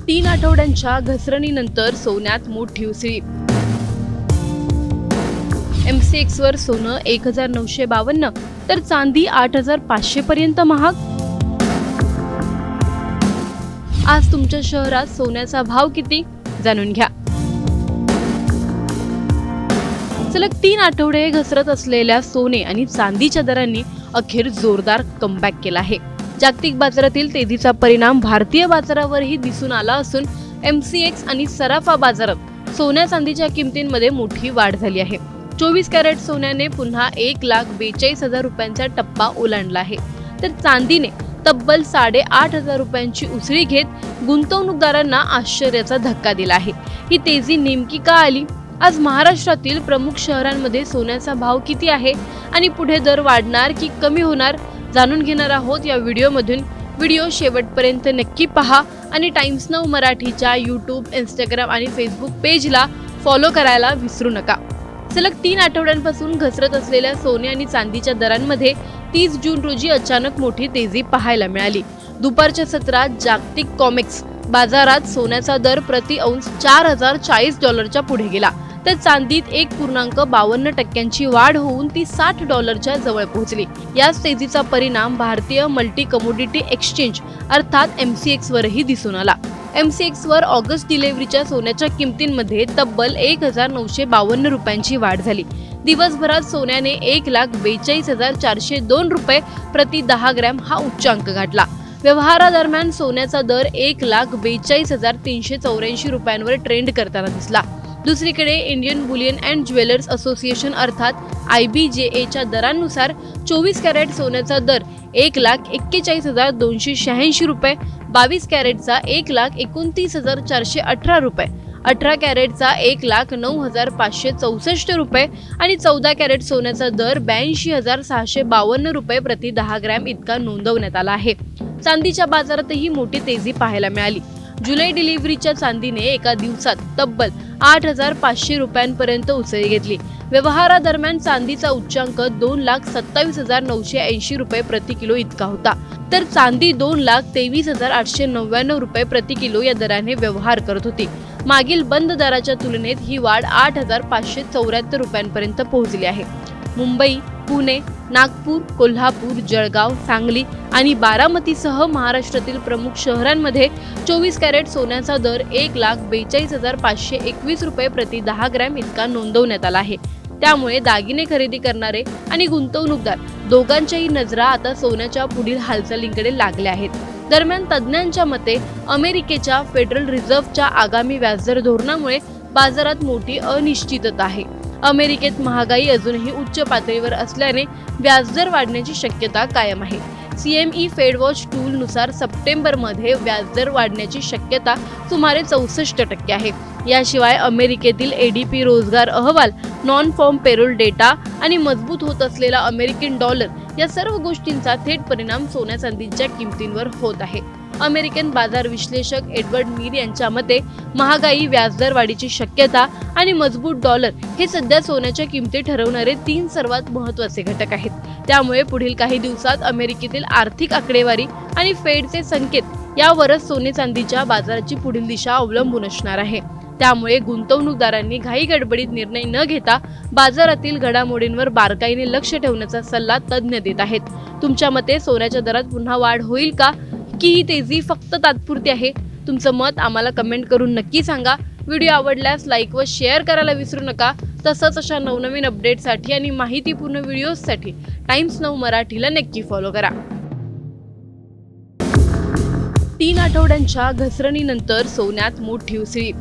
3 आठवड्यांच्या घसरणीनंतर सोन्यात मोठी उसळी. MCX वर सोनं 1952 तर चांदी 8500 पर्यंत महाग. आज तुमच्या शहरात सोन्याचा भाव किती जाणून घ्या. सलग 3 आठवडे घसरत असलेल्या सोने आणि चांदीच्या दरांनी अखेर जोरदार कमबॅक केला आहे. जागतिक बाजारातील तेजीचा परिणाम भारतीय बाजारावरही दिसून आला असून MCX आणि सराफा बाजारात सोन्या चांदीच्या किमतींमध्ये मोठी वाढ झाली आहे. 24 कॅरेट सोन्याने पुन्हा 1,42,000 रुपयांचा टप्पा ओलांडला आहे, तर चांदीने तब्बल 8,500 रुपयांची उसळी घेत गुंतवणूकदारांना आश्चर्याचा धक्का दिला आहे. ही तेजी नेमकी का आली? आज महाराष्ट्रातील प्रमुख शहरांमध्ये सोन्याचा भाव किती आहे आणि पुढे दर वाढणार की कमी होणार जाणून घेणार आहोत या व्हिडिओमधून. व्हिडिओ शेवटपर्यंत नक्की पहा आणि टाइम्स नाऊ मराठीच्या YouTube, Instagram आणि Facebook पेजला फॉलो करायला विसरू नका. सलग 3 आठवड्यांपासून घसरत असलेल्या सोने आणि चांदीच्या दरांमध्ये 30 जून रोजी अचानक मोठी तेजी पाहायला मिळाली. दुपारच्या सत्रात जागतिक कॉमेक्स बाजारात सोन्याचा दर प्रति औंस $4,040 पुढे गेला, तर चांदीत 1.52% वाढ होऊन ती $60 जवळ पोहोचली. याच तेजीचा परिणाम भारतीय मल्टी कमोडिटी एक्सचेंज अर्थात MCX वरही दिसून आला. MCX वर ऑगस्ट डिलिव्हरीच्या सोन्याच्या किमतींमध्ये तब्बल 1,952 रुपयांची वाढ झाली. दिवसभरात सोन्याने 1,42,402 रुपये प्रति 10 ग्रॅम हा उच्चांक गाठला. व्यवहारादरम्यान सोन्याचा दर 1,42,384 रुपयांवर ट्रेंड करताना दिसला. दुसरीकडे Indian Boolean and jewellers association अर्थात IBJA दरांनुसार 24 कॅरेट सोन्याचा दर 1,41,286 रुपये, 22 कॅरेटचा 1,29,418 रुपये, 18 कॅरेटचा 1,09,564 रुपये आणि 14 कॅरेट सोन्याचा दर 82,652 रुपये प्रति 10 ग्रॅम इतका नोंदवण्यात आला आहे. चांदीच्या बाजारातही मोठी तेजी पाहायला मिळाली. जुलै डिलिव्हरीच्या चांदीने एका दिवसात तब्बल 8,500 रुपयांपर्यंत उसळी घेतली. व्यवहारादरम्यान चांदीचा उच्चांक 2,27,980 रुपये प्रति किलो इतका होता, तर चांदी 2,23,899 रुपये प्रति किलो या दराने व्यवहार करत होती. मागील बंद दराच्या तुलनेत ही वाढ 8,574 रुपयांपर्यंत पोहोचली आहे. मुंबई, पुणे, नागपूर, कोल्हापूर, जळगाव, सांगली आणि बारामतीसह महाराष्ट्रातील प्रमुख शहरांमध्ये 24 कॅरेट सोन्याचा दर 1,42,521 रुपये प्रति 10 ग्रॅम इतका नोंदवण्यात आला आहे. त्यामुळे दागिने खरेदी करणारे आणि गुंतवणूकदार दोघांच्याही नजरा आता सोन्याच्या पुढील हालचालींकडे लागल्या आहेत. दरम्यान तज्ज्ञांच्या मते अमेरिकेच्या फेडरल रिझर्व्हच्या आगामी व्याजदर धोरणामुळे बाजारात मोठी अनिश्चितता आहे. अमेरिकेत महागाई अजूनही उच्च पातळीवर असल्याने व्याजदर वाढण्याची शक्यता कायम आहे. CME फेडवॉच टूल नुसार सप्टेंबरमध्ये व्याजदर वाढण्याची शक्यता सुमारे 64% आहे. याशिवाय अमेरिकेतील ADP रोजगार अहवाल, नॉन फॉर्म पेरोल डेटा आणि मजबूत होत असलेला अमेरिकन डॉलर या सर्व गोष्टींचा थेट परिणाम सोन्या चांदीच्या किमतींवर होत आहे. अमेरिकन बाजार विश्लेषक एडवर्ड मीर यांच्या मते महागाई, व्याजदर वाढीची शक्यता आणि मजबूत डॉलर हे सध्या सोन्याच्या किमती ठरवणारे 3 सर्वात महत्त्वाचे घटक आहेत. त्यामुळे पुढील काही दिवसात अमेरिकेतील आर्थिक आकडेवारी आणि फेडचे संकेत यावरच सोने चांदीच्या बाजाराची पुढील दिशा अवलंबून असणार आहे. त्यामुळे गुंतवणूकदारांनी घाई गडबडीत निर्णय न घेता बाजारातील घडामोडींवर बारकाईने लक्ष ठेवण्याचा सल्ला तज्ज्ञ देत आहेत. तुमच्या मते सोन्याच्या दरात पुन्हा वाढ होईल का, की ही तेजी फक्त तात्पुरती आहे? तुमचं मत आम्हाला कमेंट करून नक्की सांगा. व्हिडिओ आवडल्यास लाईक व शेअर करायला विसरू नका. तसंच अशा नवनवीन अपडेटसाठी आणि माहितीपूर्ण व्हिडिओजसाठी टाइम्स नाऊ मराठीला नक्की फॉलो करा. 3 आठवड्यांच्या घसरणीनंतर सोन्यात मोठी उसळी.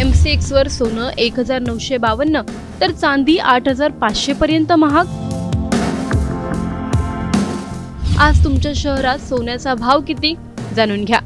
MCX वर सोनं 1,952 तर चांदी 8,500 पर्यंत महाग. आज तुमच्या शहरात सोन्याचा भाव किती जाणून घ्या.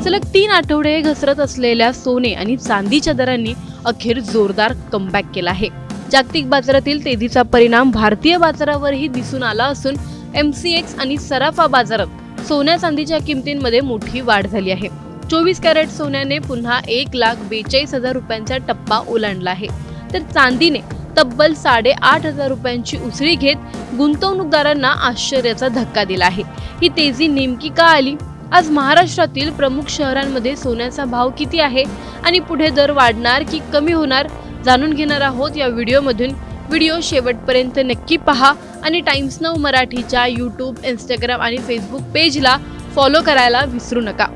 सलग 3 आठवडे घसरत असलेल्या सोने आणि चांदीच्या दरांनी अखेर जोरदार कमबॅक केला आहे. जागतिक बाजारातील तेजीचा परिणाम भारतीय बाजारावरही दिसून आला असून MCX आणि सराफा बाजारात सोन्या चांदीच्या किमतींमध्ये मोठी वाढ झाली आहे. 24 कॅरेट सोन्याने पुन्हा 1,42,000 रुपयांचा टप्पा ओलांडला आहे, तर चांदीने तब्बल 8,500 रुपयांची उसळी घेत गुंतवणूकदारांना आश्चर्याचा धक्का दिला आहे. ही तेजी नेमकी का आली? आज महाराष्ट्रातील प्रमुख शहरांमध्ये सोन्याचा भाव किती आहे आणि पुढे दर वाढणार की कमी होणार जाणून घेणार आहोत या व्हिडिओमधून। व्हिडिओ शेवटपर्यंत नक्की पहा आणि टाइम्स नाऊ मराठीच्या यूट्यूब, इंस्टाग्राम आणि फेसबुक पेजला फॉलो करायला विसरू नका।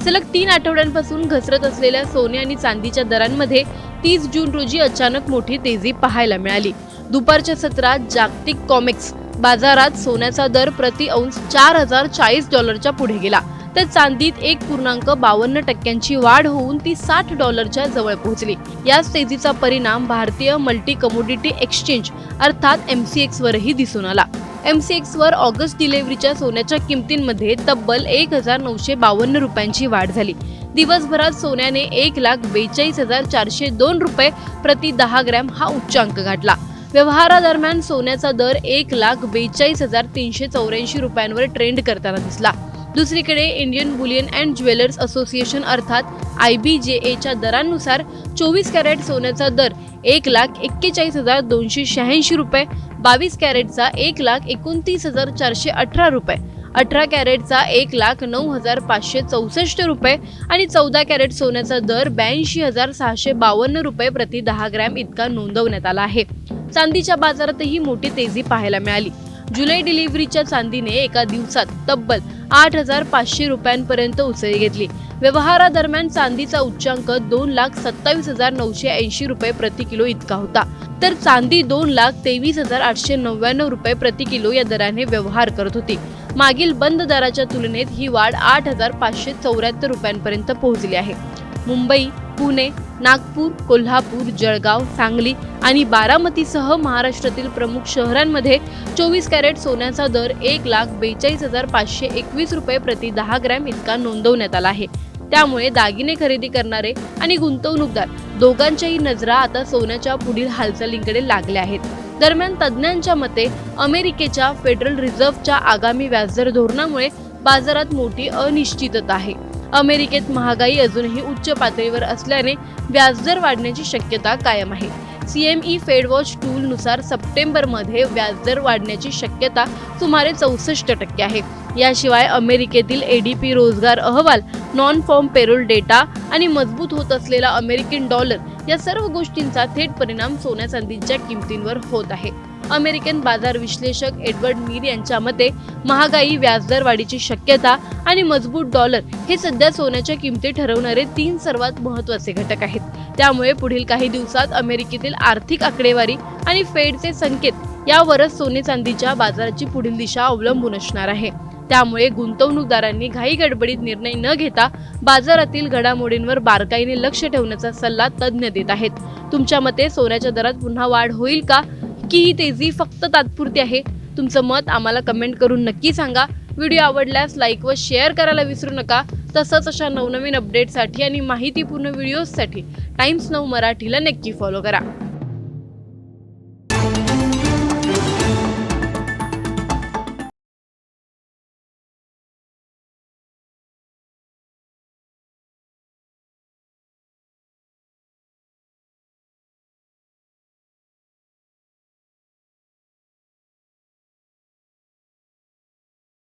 सलग 3 आठवड्यांपासून घसरत असलेल्या सोने आणि चांदीच्या दरांमध्ये 30 जून रोजी अचानक मोठी तेजी पाहायला मिळाली। दुपारच्या सत्रात जागतिक कॉमेक्स बाजारात सोन्याचा दर प्रति औंस $4040 पुढे गेला, तर चांदीत 1.52% वाढ होऊन ती $60 जवळ पोहोचली। याच तेजीचा परिणाम भारतीय मल्टी कमोडिटी एक्सचेंज अर्थात MCX वरही दिसून आला। MCX वर ऑगस्ट डिलिव्हरीच्या सोन्याच्या किमतींमध्ये तब्बल 1952 रुपयांची वाढ झाली। दिवसभरात सोन्याने 1,42,402 रुपये प्रति 10 ग्रॅम हा उच्चांक गाठला। व्यवहारादरम्यान सोन्याचा दर 1,42,384 रुपयांवर ट्रेंड करताना दिसला। दुसरीकडे Indian Boolean and jewellers association अर्थात IBJA च्या दरांनुसार 24 कॅरेट सोन्याचा दर 1,41,286 रुपये, 22 कॅरेटचा 1,29,418 रुपये, 18 कॅरेटचा 1,09,564 रुपये आणि 14 कॅरेट सोन्याचा दर 82,652 रुपये प्रति 10 ग्रॅम इतका नोंदवण्यात आला आहे। चांदीच्या बाजारातही मोठी तेजी पाहायला मिळाली। जुलै डिलिव्हरीच्या चांदीने एका दिवसात तब्बल 8,500 रुपयांपर्यंत उसळी घेतली। व्यवहारादरम्यान चांदीचा उच्चांक 2,27,980 रुपये प्रति किलो इतका होता, तर चांदी 2,23,899 रुपये प्रति किलो या दराने व्यवहार करत होती। मागील बंद दराच्या तुलनेत ही वाढ 8,574 रुपयांपर्यंत पोहोचली आहे। मुंबई, पुणे, नागपूर, कोल्हापूर, जळगाव, सांगली आणि बारामतीसह महाराष्ट्रातील प्रमुख शहरांमध्ये 24 कॅरेट सोन्याचा दर 1,42,521 रुपये प्रति 10 ग्रॅम इतका नोंदवण्यात आला आहे। त्यामुळे दागिने खरेदी करणारे आणि गुंतवणूकदार दोघांच्याही नजरा आता सोन्याच्या पुढील हालचालींकडे लागल्या आहेत। दरम्यान तज्ज्ञांच्या मते अमेरिकेच्या फेडरल रिझर्व्हच्या आगामी व्याजदर धोरणामुळे बाजारात मोठी अनिश्चितता आहे। अमेरिकेत महागाई अजूनही उच्च पातळीवर असल्याने व्याजदर वाढण्याची शक्यता कायम आहे। CME फेडवॉच टूल नुसार सप्टेंबरमध्ये व्याजदर वाढण्याची शक्यता सुमारे 64% आहे। याशिवाय अमेरिकेतील ADP रोजगार अहवाल, नॉन फॉर्म पेरोल डेटा आणि मजबूत होत असलेला अमेरिकन डॉलर या सर्व गोष्टींचा थेट परिणाम सोन्या चांदीच्या किमतींवर होत आहे। अमेरिकन बाजार विश्लेषक एडवर्ड मीर यांच्या मते महागाई, व्याजदर वाढीची शक्यता आणि मजबूत डॉलर हे सध्या सोन्याच्या किमती ठरवणारे 3 सर्वात महत्त्वाचे घटक आहेत। त्यामुळे पुढील काही दिवसात अमेरिकेतील आर्थिक आकडेवारी आणि फेडचे संकेत यावरच सोने चांदीच्या बाजाराची पुढील दिशा अवलंबून असणार आहे। त्यामुळे गुंतवणूकदारांनी घाई गडबडीत निर्णय न घेता बाजारातील घडामोडींवर बारकाईने लक्ष ठेवण्याचा सल्ला तज्ज्ञ देत आहेत। तुमच्या मते सोन्याच्या दरात पुन्हा वाढ होईल का, की ही तेजी फक्त तात्पुरती आहे? तुमचं मत आम्हाला कमेंट करून नक्की सांगा। व्हिडिओ आवडल्यास लाईक व शेअर करायला विसरू नका। तसंच अशा नवनवीन अपडेटसाठी आणि माहितीपूर्ण व्हिडिओजसाठी टाइम्स नाऊ मराठीला नक्की फॉलो करा।